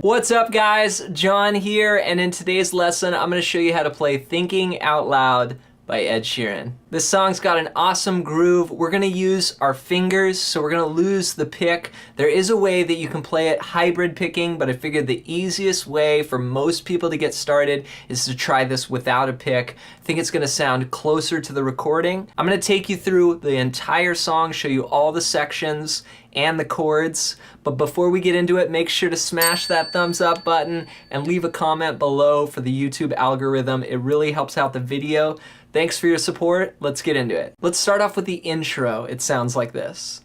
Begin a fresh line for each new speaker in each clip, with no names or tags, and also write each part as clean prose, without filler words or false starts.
What's up guys, John here, and in today's lesson I'm going to show you how to play Thinking Out Loud by Ed Sheeran. This song's got an awesome groove. We're going to use our fingers, so we're going to lose the pick. There is a way that you can play it hybrid picking, but I figured the easiest way for most people to get started is to try this without a pick. I think it's going to sound closer to the recording. I'm going to take you through the entire song, show you all the sections and the chords. But before we get into it, make sure to smash that thumbs up button and leave a comment below for the YouTube algorithm. It really helps out the video. Thanks for your support. Let's get into it. Let's start off with the intro. It sounds like this.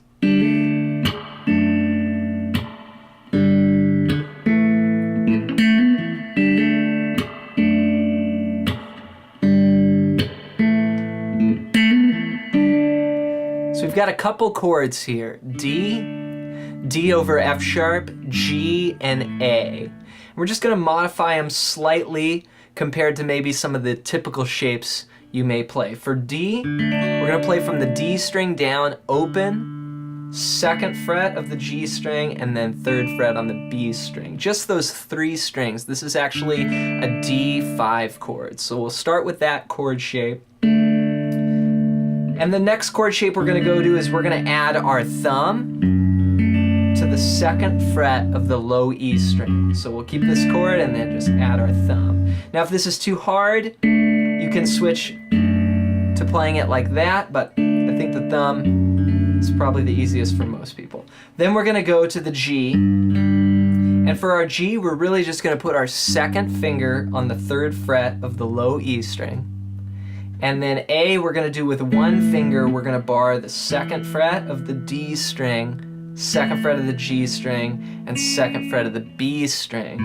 So we've got a couple chords here. D over F sharp, G, and A. We're just gonna modify them slightly compared to maybe some of the typical shapes you may play. For D, we're gonna play from the D string down, open, second fret of the G string, and then third fret on the B string. Just those three strings. This is actually a D5 chord. So we'll start with that chord shape. And the next chord shape we're gonna go to is we're gonna add our thumb to the second fret of the low E string. So we'll keep this chord and then just add our thumb. Now if this is too hard, you can switch to playing it like that, but I think the thumb is probably the easiest for most people. Then we're gonna go to the G, and for our G, we're really just gonna put our second finger on the third fret of the low E string. And then A, we're gonna do with one finger, we're gonna bar the second fret of the D string, second fret of the G string, and second fret of the B string.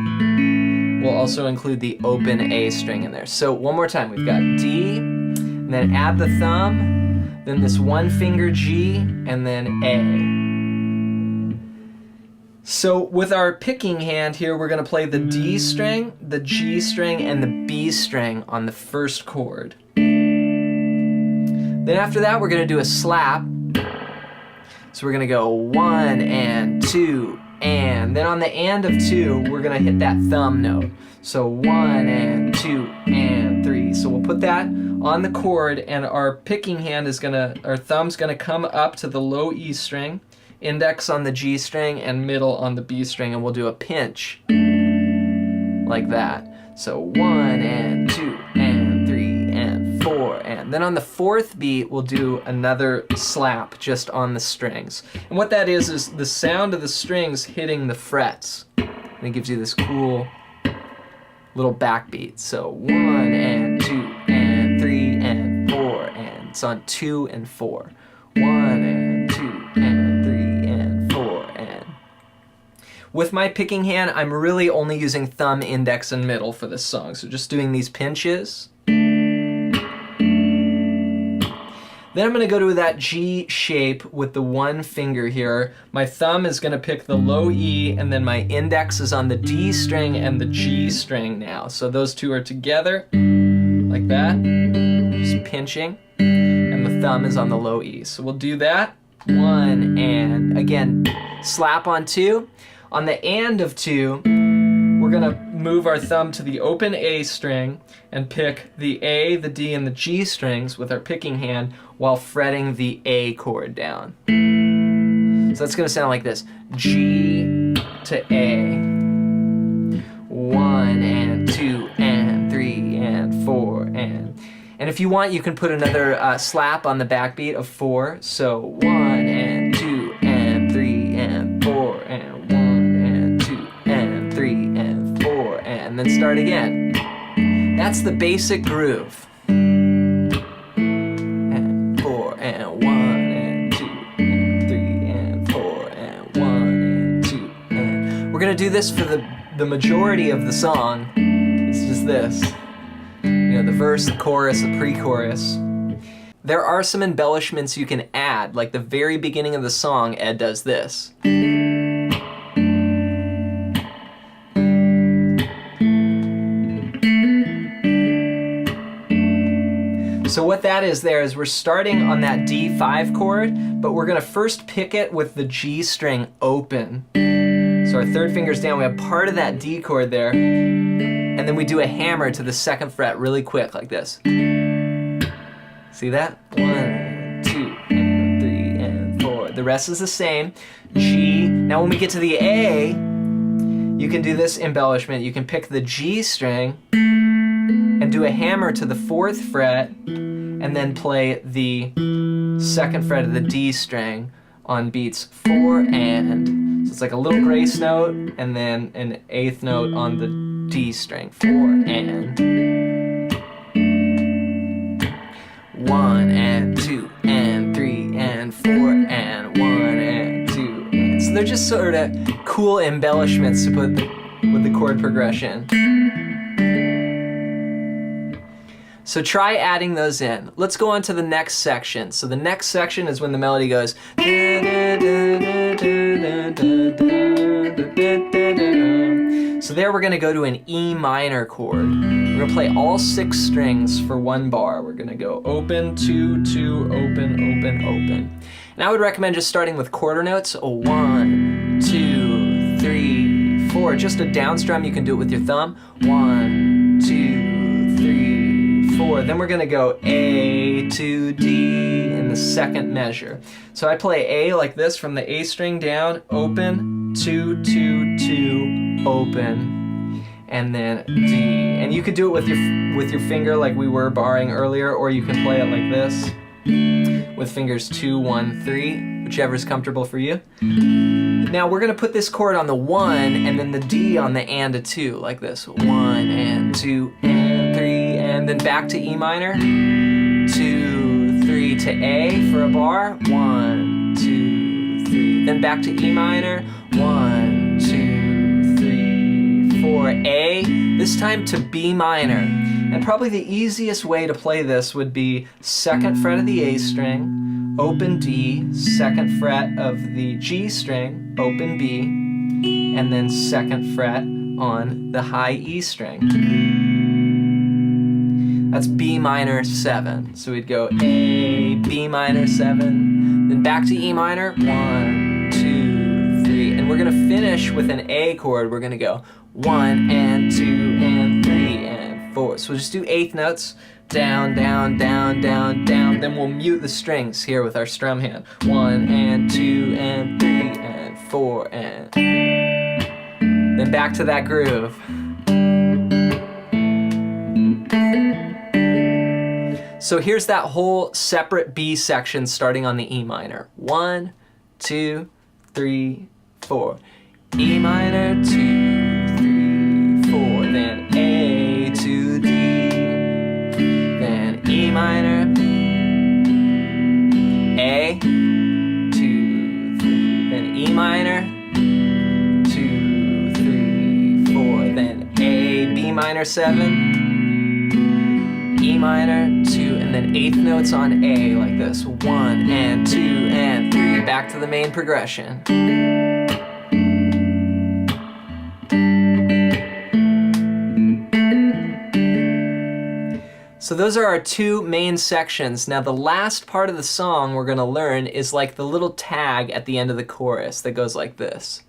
We'll also include the open A string in there. So one more time, we've got D, and then add the thumb, then this one finger G, and then A. So with our picking hand here, we're gonna play the D string, the G string, and the B string on the first chord. Then after that, we're gonna do a slap. So we're gonna go 1 and 2 and then on the and of 2 we're gonna hit that thumb note. So 1 and 2 and 3. So we'll put that on the chord and our picking hand is our thumb's gonna come up to the low E string, index on the G string and middle on the B string, and we'll do a pinch like that. So 1 and 2 and 3 and 4, and then on the fourth beat we'll do another slap just on the strings. And what that is the sound of the strings hitting the frets. And it gives you this cool little backbeat. So 1 and 2 and 3 and 4, and it's on 2 and 4. 1 and 2 and 3 and 4, and with my picking hand, I'm really only using thumb, index, and middle for this song. So just doing these pinches. Then I'm gonna go to that G shape with the one finger here. My thumb is gonna pick the low E, and then my index is on the D string and the G string now. So those two are together, like that, just pinching, and the thumb is on the low E. So we'll do that, 1, and again, slap on 2. On the and of 2, we're gonna move our thumb to the open A string and pick the A, the D, and the G strings with our picking hand while fretting the A chord down. So that's gonna sound like this. G to A. 1 and 2 and 3 and 4 and if you want, you can put another slap on the backbeat of 4. So 1 and 2 and 3 and 4 and 1 and 2 and 3 and 4 and then start again. That's the basic groove. And 4 and 1 and 2 and 3 and 4 and 1 and 2 and we're gonna do this for the majority of the song. It's just this. You know, the verse, the chorus, the pre-chorus. There are some embellishments you can add, like the very beginning of the song, Ed does this. So what that is there is we're starting on that D5 chord, but we're gonna first pick it with the G string open. So So our third finger's down, we have part of that D chord there, and then we do a hammer to the second fret really quick like this. See that? 1, 2, and 3, and 4. The rest is the same. G. Now when we get to the A, you can do this embellishment. You can pick the G string and do a hammer to the 4th fret, and then play the 2nd fret of the D string on beats 4 and. So it's like a little grace note and then an 8th note on the D string. 4 and. 1 and 2 and 3 and 4 and 1 and 2 and. So they're just sort of cool embellishments to put with the chord progression. So try adding those in. Let's go on to the next section. So the next section is when the melody goes. So there we're going to go to an E minor chord. We're going to play all 6 strings for 1 bar. We're going to go open, 2, 2, open, open, open. And I would recommend just starting with quarter notes. 1, 2, 3, 4. Just a down strum. You can do it with your thumb. 1, 2, 3, 4. Then we're going to go A to D in the second measure. So I play A like this from the A string down, open, 2, 2, 2, open, and then D. And you could do it with your finger like we were barring earlier, or you can play it like this with fingers 2, 1, 3, whichever is comfortable for you. Now we're going to put this chord on the 1 and then the D on the and a 2 like this. 1 and 2 and 3 and then back to E minor. 2, 3 to A for a bar. 1, 2, 3. Then back to E minor. 1, 2, 3, 4. A. This time to B minor. And probably the easiest way to play this would be 2nd fret of the A string, open D, 2nd fret of the G string, open B, and then 2nd fret on the high E string. That's B minor 7. So we'd go A, B minor 7, then back to E minor, 1, 2, 3, and we're gonna finish with an A chord. We're gonna go 1 and 2 and 3 and 4. So we'll just do 8th notes, down, down, down, down, down. Then we'll mute the strings here with our strum hand. 1 and 2 and 3 and 4 and. Then back to that groove. So here's that whole separate B section starting on the E minor. 1, 2, 3, 4. E minor, 2, 3, 4. Then A to D. Then E minor. A, 2, 3. Then E minor. 2, 3, 4. Then A, B minor 7. E minor, 2, and then 8th notes on A like this. 1 and 2 and 3. Back to the main progression. So those are our 2 main sections. Now the last part of the song we're going to learn is like the little tag at the end of the chorus that goes like this.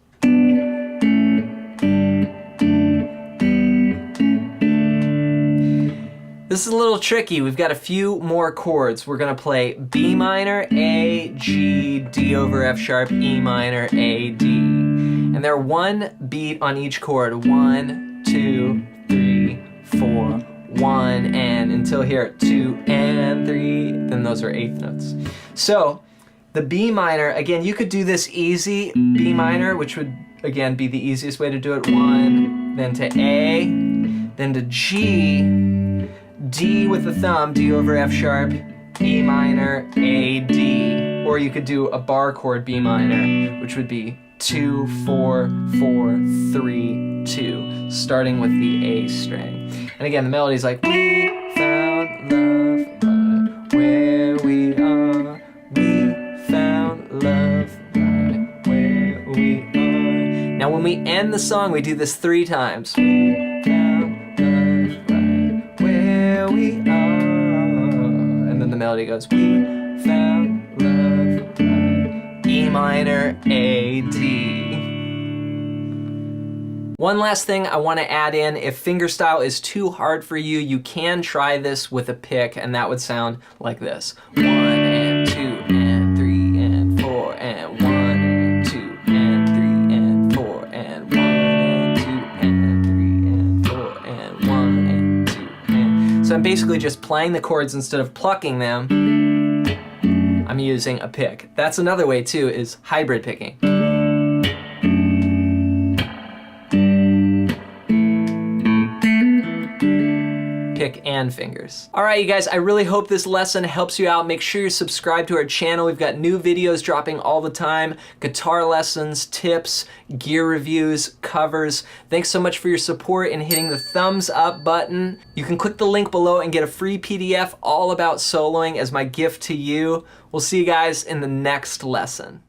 This is a little tricky. We've got a few more chords. We're going to play B minor, A, G, D over F sharp, E minor, A, D. And they're 1 beat on each chord. 1, 2, 3, 4, 1, and until here, 2 and 3. Then those are 8th notes. So the B minor, again, you could do this easy. B minor, which would, again, be the easiest way to do it. 1, then to A, then to G, D with the thumb, D over F sharp, E minor, A, D. Or you could do a bar chord B minor, which would be 2, 4, 4, 3, 2, starting with the A string. And again, the melody's like, we found love right where we are. We found love right where we are. Now when we end the song, we do this 3 times. We found love right where we are. And then the melody goes, we found love right. E minor, A, D. One last thing I want to add in, if fingerstyle is too hard for you, you can try this with a pick, and that would sound like this. 1 and 2 and 3 and 4 and 1 and 2 and 3 and 4 and 1 and 2 and 3 and 4 and 1 and 2 and... So I'm basically just playing the chords instead of plucking them. I'm using a pick. That's another way too, is hybrid picking. Pick and fingers. All right, you guys, I really hope this lesson helps you out. Make sure you're subscribed to our channel. We've got new videos dropping all the time, guitar lessons, tips, gear reviews, covers. Thanks so much for your support and hitting the thumbs up button. You can click the link below and get a free PDF all about soloing as my gift to you. We'll see you guys in the next lesson.